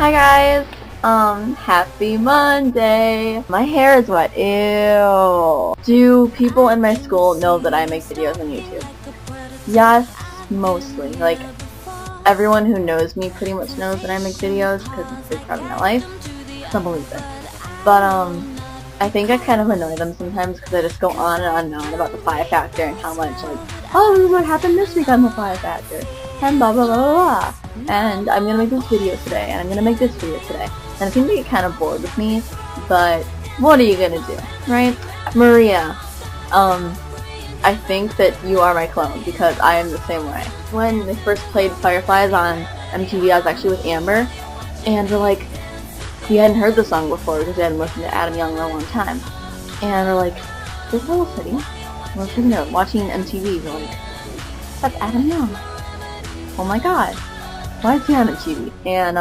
Hi guys, happy Monday. My hair is wet, ew. Do people in my school know that I make videos on YouTube? Yes, mostly. Like, everyone who knows me pretty much knows that I make videos because it's a big part of my life. Some believe it. But, I think I kind of annoy them sometimes because I just go on and on about the theFIVEfactor and how much, like, oh, this is what happened this week on the theFIVEfactor, and blah blah blah blah blah. And I'm gonna make this video today, and I'm gonna make this video today. And I think they get kind of bored with me, but what are you gonna do, right? Maria, I think that you are my clone because I am the same way. When they first played Fireflies on MTV, I was actually with Amber, and we're like, we hadn't heard the song before because we hadn't listened to Adam Young in a long time. And we're like, this little city? We're sitting there watching MTV, we're like, that's Adam Young. Oh my god. Why is he on MTV? And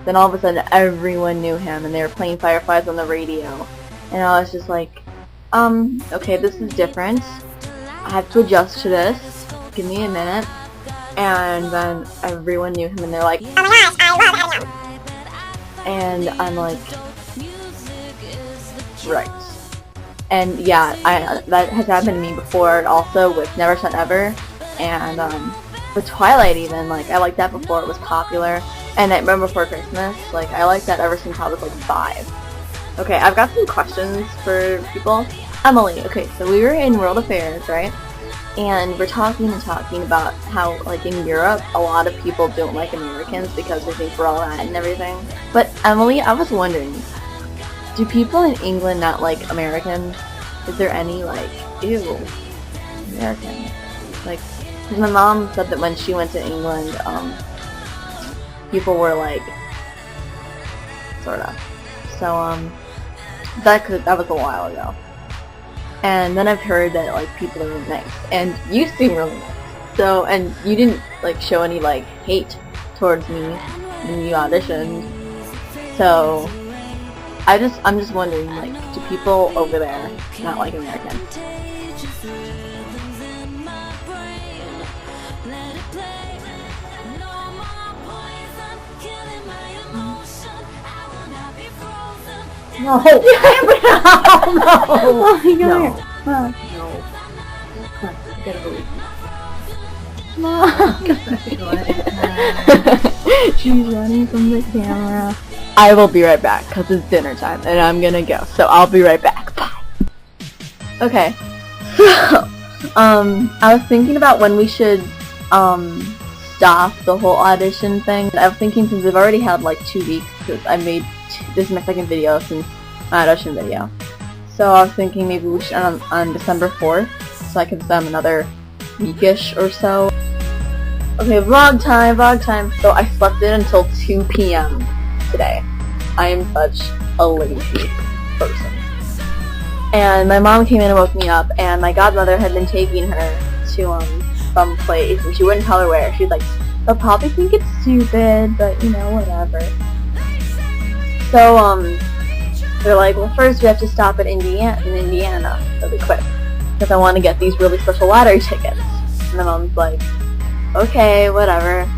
then all of a sudden everyone knew him and they were playing Fireflies on the radio. And I was just like, okay, this is different. I have to adjust to this. Give me a minute. And then everyone knew him and they're like, oh my gosh, I love Adam Young. And I'm like, right. And yeah, that has happened to me before also with Never Say Never. And with Twilight even, like, I liked that before it was popular. And Nightmare Before Christmas, like, I liked that ever since I was like 5. Okay, I've got some questions for people. Emily, okay, so we were in World Affairs, right? And we're talking about how, like, in Europe, a lot of people don't like Americans because they think we're all that and everything. But, Emily, I was wondering, do people in England not like Americans? Is there any, like, ew, American? Like, because my mom said that when she went to England, people were like, sorta. So, that was a while ago. And then I've heard that, like, people are really nice. And you seem really nice. So, and you didn't, like, show any, like, hate towards me when you auditioned. So, I'm just wondering, like, do people over there not like American? No. No. No. Oh, you No. here. No. Come on, you gotta believe me. No. She's running from the camera. I will be right back because it's dinner time and I'm gonna go. So I'll be right back. Bye. Okay. So, I was thinking about when we should stop the whole audition thing. I was thinking since we've already had like 2 weeks because I made this is my second video since my audition video. So I was thinking maybe we should end on December 4th so I could film another weekish or so. Okay, vlog time. So I slept in until 2 p.m. today. I am such a lazy person. And my mom came in and woke me up and my godmother had been taking her to some place and she wouldn't tell her where. She's like, they'll probably think it's stupid, but you know, whatever. So, they're like, well, first we have to stop in Indiana really quick, because I want to get these really special lottery tickets. And my mom's like, okay, whatever.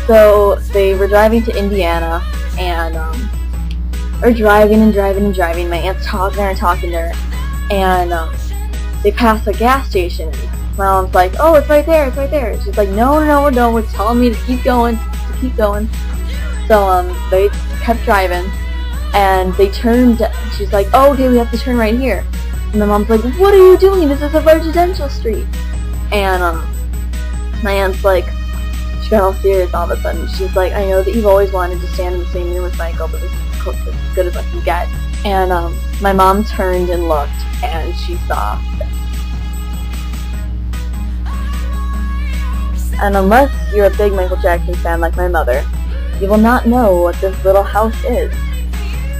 So, they were driving to Indiana, and, or driving. My aunt's talking to her, and, they passed a gas station. My mom's like, oh, it's right there. She's like, no, we're telling me to keep going. So, they kept driving, and they turned, she's like, oh, okay, we have to turn right here. And my mom's like, what are you doing? This is a residential street. And, my aunt's like, she got all serious all of a sudden. She's like, I know that you've always wanted to stand in the same room with Michael, but this is as good as I can get. And, my mom turned and looked, and she saw this. And unless you're a big Michael Jackson fan like my mother, you will not know what this little house is.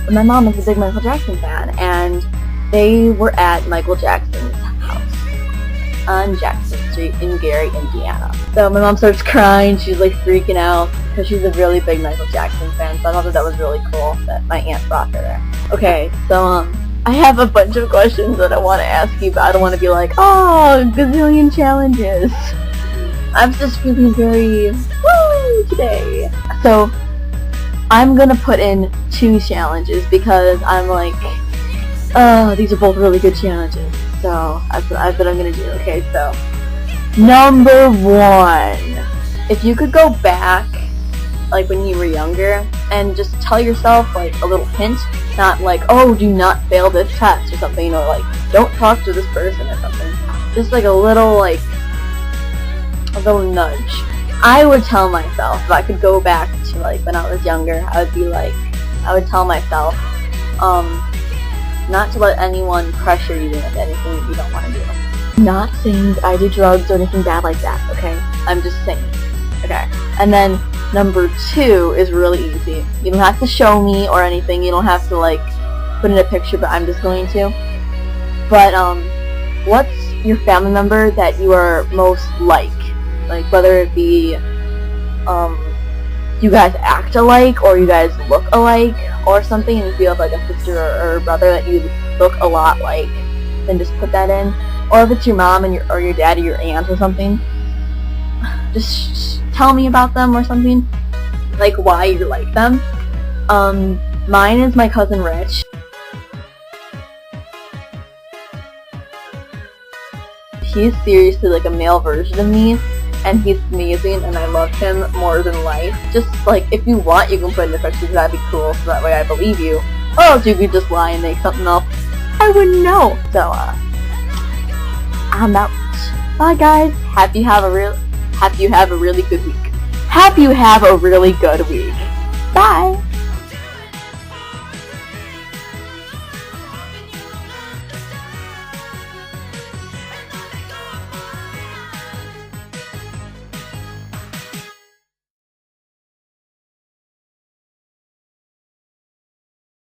But my mom is a big Michael Jackson fan, and they were at Michael Jackson's house on Jackson Street in Gary, Indiana. So my mom starts crying, she's like freaking out, because she's a really big Michael Jackson fan, so I thought that was really cool that my aunt brought her there. Okay, so I have a bunch of questions that I want to ask you, but I don't want to be like, oh, gazillion challenges. I'm just feeling very woo today. So, I'm gonna put in 2 challenges because I'm like, oh, these are both really good challenges. So that's what I'm gonna do. Okay, so number 1, if you could go back, like when you were younger, and just tell yourself like a little hint, not like, oh, do not fail this test or something, or like, don't talk to this person or something. Just like a little nudge. I would tell myself, if I could go back to like when I was younger, I would tell myself, not to let anyone pressure you into anything that you don't want to do. Not saying that I do drugs or anything bad like that, okay? I'm just saying. Okay. And then number 2 is really easy. You don't have to show me or anything. You don't have to like put in a picture, but I'm just going to. But what's your family member that you are most like? Like whether it be you guys act alike or you guys look alike or something, and if you have like a sister or a brother that you look a lot like, then just put that in. Or if it's your mom and your dad or your aunt or something, just tell me about them or something, like why you like them. Mine is my cousin Rich. He's seriously like a male version of me, and he's amazing, and I love him more than life. Just like, if you want, you can put in the pictures, that'd be cool, so that way I believe you. Or else you could just lie and make something up. I wouldn't know. So, I'm out. Bye guys. Hope you have a really good week. Bye.